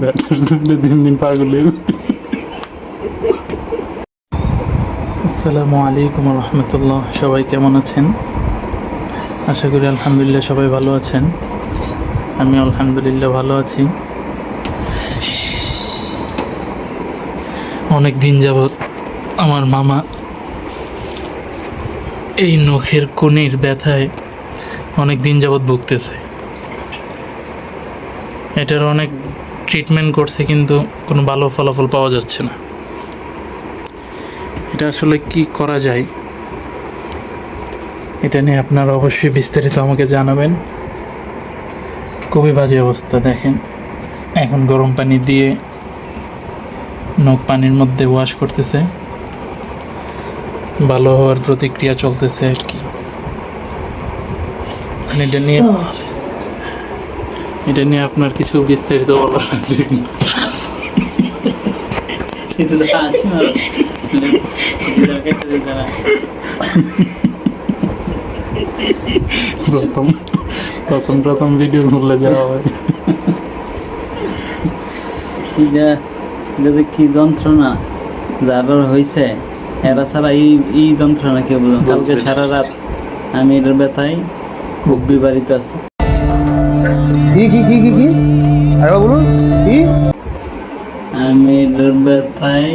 Batter জন্য দিন দিন পাগল হয়ে যাচ্ছে। আসসালামু আলাইকুম রহমতুল্লাহ, সবাই কেমন আছেন? আশা করি আলহামদুলিল্লাহ সবাই ভালো আছেন। আমি আলহামদুলিল্লাহ ভালো আছি। অনেক দিন যাবৎ আমার মামা এই নখের কোণের ব্যথায় অনেক দিন যাবৎ ভুগতেছে। এটার অনেক ট্রিটমেন্ট করছে, কিন্তু কোনো ভালো ফলাফল পাওয়া যাচ্ছে না। এটা আসলে কি করা যায়, এটা নিয়ে আপনারা অবশ্যই বিস্তারিত আমাকে জানাবেন। খুবই বাজে অবস্থা। দেখেন, এখন গরম পানি দিয়ে নখ পানির মধ্যে ওয়াশ করতেছে, ভালো হওয়ার প্রতিক্রিয়া চলতেছে আর কি। এটা নিয়ে আপনার কিছু বিস্তারিত বলার আছে? প্রথম প্রথম প্রথম ভিডিও করলে যাওয়া হয়। এটা কি যন্ত্রণা যার হয়েছে, এরা ছাড়া এই যন্ত্রণা কেউ বুঝলাম। কালকে সারা রাত আমি এটার ব্যথায় খুব বিবাহিত আসলাম। কি আরে বলুন কি? আমি এটার ব্যথায়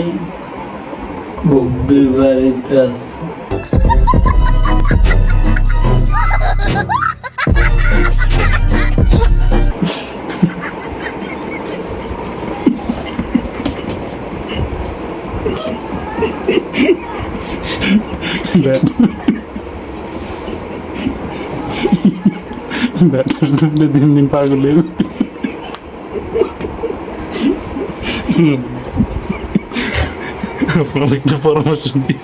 খুব বিবাহিত আসলাম। ব্যাটার জন্য দিন দিন পাগল হয়ে যাচ্ছে। আপনার একটা পরামর্শ দিন।